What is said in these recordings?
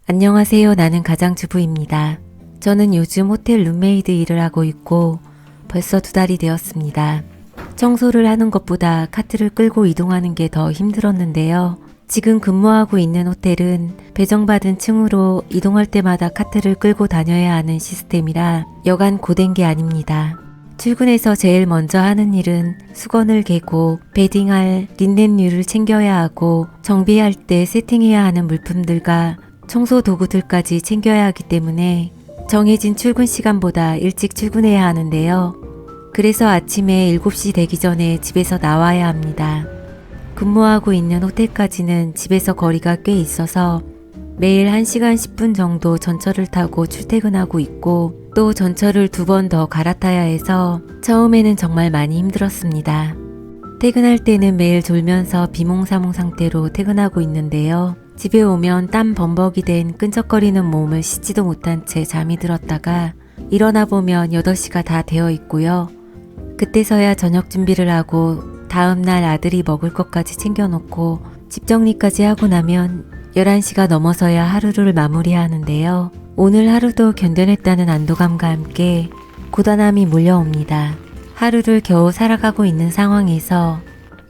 안녕하세요. 나는 가장주부입니다. 저는 요즘 호텔 룸메이드 일을 하고 있고 벌써 2달이 되었습니다. 청소를 하는 것보다 카트를 끌고 이동하는 게 더 힘들었는데요. 지금 근무하고 있는 호텔은 배정받은 층으로 이동할 때마다 카트를 끌고 다녀야 하는 시스템이라 여간 고된 게 아닙니다. 출근해서 제일 먼저 하는 일은 수건을 개고 베딩할 린넨류를 챙겨야 하고 정비할 때 세팅해야 하는 물품들과 청소 도구들까지 챙겨야 하기 때문에 정해진 출근 시간보다 일찍 출근해야 하는데요. 그래서 아침에 7시 되기 전에 집에서 나와야 합니다. 근무하고 있는 호텔까지는 집에서 거리가 꽤 있어서 매일 1시간 10분 정도 전철을 타고 출퇴근하고 있고 또 전철을 2번 더 갈아타야 해서 처음에는 정말 많이 힘들었습니다. 퇴근할 때는 매일 졸면서 비몽사몽 상태로 퇴근하고 있는데요. 집에 오면 땀 범벅이 된 끈적거리는 몸을 씻지도 못한 채 잠이 들었다가 일어나 보면 8시가 다 되어 있고요. 그때서야 저녁 준비를 하고 다음날 아들이 먹을 것까지 챙겨놓고 집 정리까지 하고 나면 11시가 넘어서야 하루를 마무리하는데요. 오늘 하루도 견뎌냈다는 안도감과 함께 고단함이 몰려옵니다. 하루를 겨우 살아가고 있는 상황에서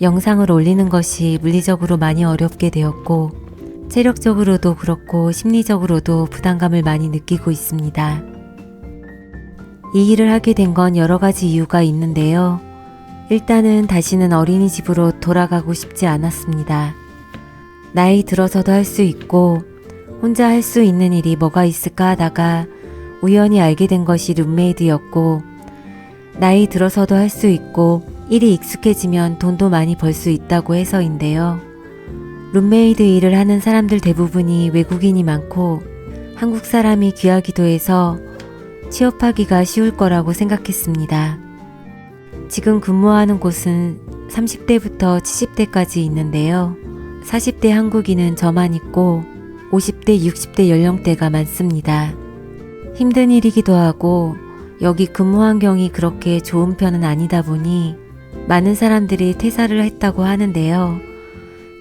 영상을 올리는 것이 물리적으로 많이 어렵게 되었고 체력적으로도 그렇고 심리적으로도 부담감을 많이 느끼고 있습니다. 이 일을 하게 된 건 여러 가지 이유가 있는데요. 일단은 다시는 어린이집으로 돌아가고 싶지 않았습니다. 나이 들어서도 할 수 있고 혼자 할 수 있는 일이 뭐가 있을까 하다가 우연히 알게 된 것이 룸메이드였고 나이 들어서도 할 수 있고 일이 익숙해지면 돈도 많이 벌 수 있다고 해서인데요. 룸메이드 일을 하는 사람들 대부분이 외국인이 많고 한국 사람이 귀하기도 해서 취업하기가 쉬울 거라고 생각했습니다. 지금 근무하는 곳은 30대부터 70대까지 있는데요. 40대 한국인은 저만 있고 50대, 60대 연령대가 많습니다. 힘든 일이기도 하고 여기 근무 환경이 그렇게 좋은 편은 아니다 보니 많은 사람들이 퇴사를 했다고 하는데요.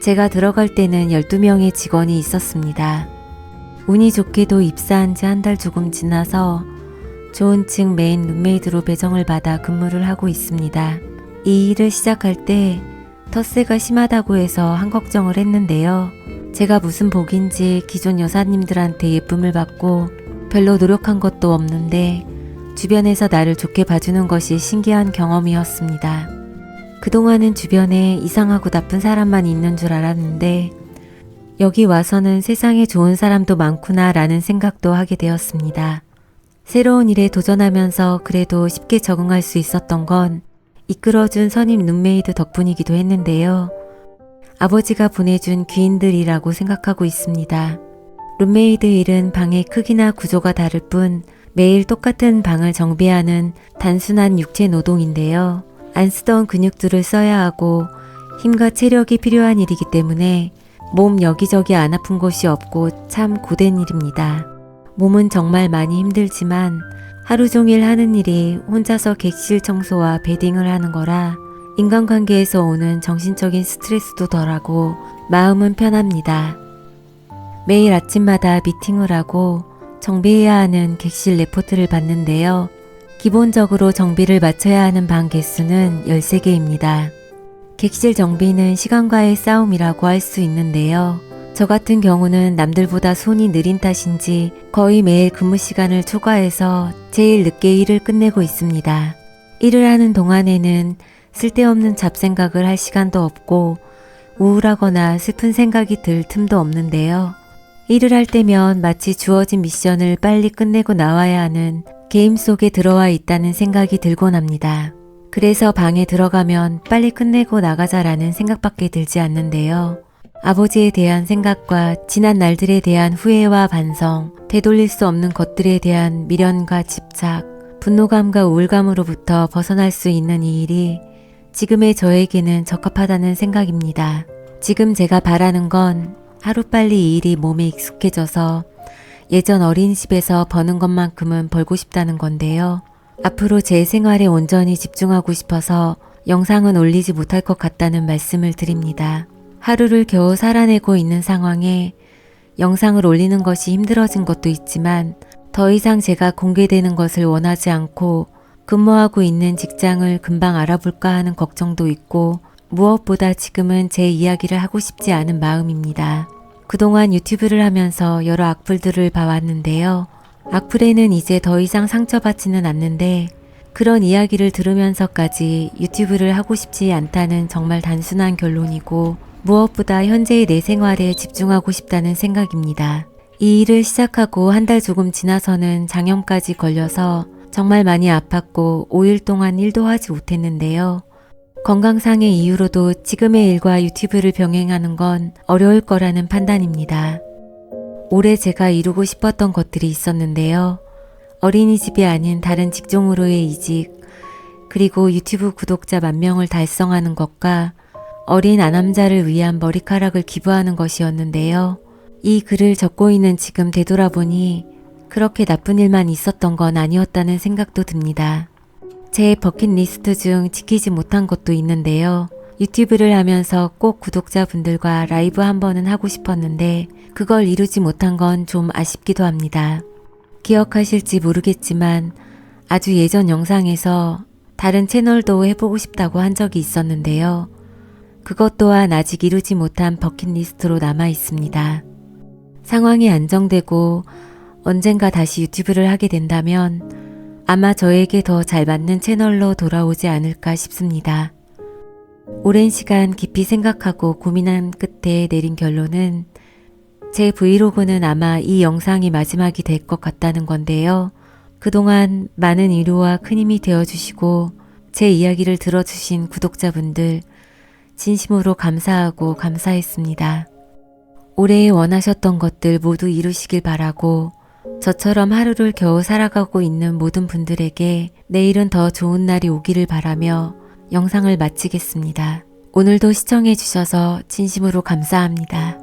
제가 들어갈 때는 12명의 직원이 있었습니다. 운이 좋게도 입사한 지 1달 조금 지나서 좋은 층 메인 룸메이드로 배정을 받아 근무를 하고 있습니다. 이 일을 시작할 때 텃세가 심하다고 해서 한 걱정을 했는데요. 제가 무슨 복인지 기존 여사님들한테 예쁨을 받고 별로 노력한 것도 없는데 주변에서 나를 좋게 봐주는 것이 신기한 경험이었습니다. 그동안은 주변에 이상하고 나쁜 사람만 있는 줄 알았는데 여기 와서는 세상에 좋은 사람도 많구나 라는 생각도 하게 되었습니다. 새로운 일에 도전하면서 그래도 쉽게 적응할 수 있었던 건 이끌어준 선임 룸메이드 덕분이기도 했는데요. 아버지가 보내준 귀인들이라고 생각하고 있습니다. 룸메이드 일은 방의 크기나 구조가 다를 뿐 매일 똑같은 방을 정비하는 단순한 육체 노동인데요. 안 쓰던 근육들을 써야 하고 힘과 체력이 필요한 일이기 때문에 몸 여기저기 안 아픈 곳이 없고 참 고된 일입니다. 몸은 정말 많이 힘들지만 하루 종일 하는 일이 혼자서 객실 청소와 베딩을 하는 거라 인간관계에서 오는 정신적인 스트레스도 덜하고 마음은 편합니다. 매일 아침마다 미팅을 하고 정비해야 하는 객실 레포트를 받는데요. 기본적으로 정비를 마쳐야 하는 방 개수는 13개입니다. 객실 정비는 시간과의 싸움이라고 할 수 있는데요. 저 같은 경우는 남들보다 손이 느린 탓인지 거의 매일 근무 시간을 초과해서 제일 늦게 일을 끝내고 있습니다. 일을 하는 동안에는 쓸데없는 잡생각을 할 시간도 없고 우울하거나 슬픈 생각이 들 틈도 없는데요. 일을 할 때면 마치 주어진 미션을 빨리 끝내고 나와야 하는 게임 속에 들어와 있다는 생각이 들곤 합니다. 그래서 방에 들어가면 빨리 끝내고 나가자라는 생각밖에 들지 않는데요. 아버지에 대한 생각과 지난 날들에 대한 후회와 반성, 되돌릴 수 없는 것들에 대한 미련과 집착, 분노감과 우울감으로부터 벗어날 수 있는 이 일이 지금의 저에게는 적합하다는 생각입니다. 지금 제가 바라는 건 하루빨리 이 일이 몸에 익숙해져서 예전 어린이집에서 버는 것만큼은 벌고 싶다는 건데요. 앞으로 제 생활에 온전히 집중하고 싶어서 영상은 올리지 못할 것 같다는 말씀을 드립니다. 하루를 겨우 살아내고 있는 상황에 영상을 올리는 것이 힘들어진 것도 있지만 더 이상 제가 공개되는 것을 원하지 않고 근무하고 있는 직장을 금방 알아볼까 하는 걱정도 있고 무엇보다 지금은 제 이야기를 하고 싶지 않은 마음입니다. 그동안 유튜브를 하면서 여러 악플들을 봐왔는데요. 악플에는 이제 더 이상 상처받지는 않는데 그런 이야기를 들으면서까지 유튜브를 하고 싶지 않다는 정말 단순한 결론이고 무엇보다 현재의 내 생활에 집중하고 싶다는 생각입니다. 이 일을 시작하고 한 달 조금 지나서는 장염까지 걸려서 정말 많이 아팠고 5일 동안 일도 하지 못했는데요. 건강상의 이유로도 지금의 일과 유튜브를 병행하는 건 어려울 거라는 판단입니다. 올해 제가 이루고 싶었던 것들이 있었는데요. 어린이집이 아닌 다른 직종으로의 이직, 그리고 유튜브 구독자 10,000명을 달성하는 것과 어린 아남자를 위한 머리카락을 기부하는 것이었는데요. 이 글을 적고 있는 지금 되돌아보니 그렇게 나쁜 일만 있었던 건 아니었다는 생각도 듭니다. 제 버킷리스트 중 지키지 못한 것도 있는데요. 유튜브를 하면서 꼭 구독자분들과 라이브 한 번은 하고 싶었는데 그걸 이루지 못한 건 좀 아쉽기도 합니다. 기억하실지 모르겠지만 아주 예전 영상에서 다른 채널도 해보고 싶다고 한 적이 있었는데요. 그것 또한 아직 이루지 못한 버킷리스트로 남아 있습니다. 상황이 안정되고 언젠가 다시 유튜브를 하게 된다면 아마 저에게 더 잘 맞는 채널로 돌아오지 않을까 싶습니다. 오랜 시간 깊이 생각하고 고민한 끝에 내린 결론은 제 브이로그는 아마 이 영상이 마지막이 될 것 같다는 건데요. 그동안 많은 위로와 큰 힘이 되어주시고 제 이야기를 들어주신 구독자분들 진심으로 감사하고 감사했습니다. 올해 원하셨던 것들 모두 이루시길 바라고 저처럼 하루를 겨우 살아가고 있는 모든 분들에게 내일은 더 좋은 날이 오기를 바라며 영상을 마치겠습니다. 오늘도 시청해 주셔서 진심으로 감사합니다.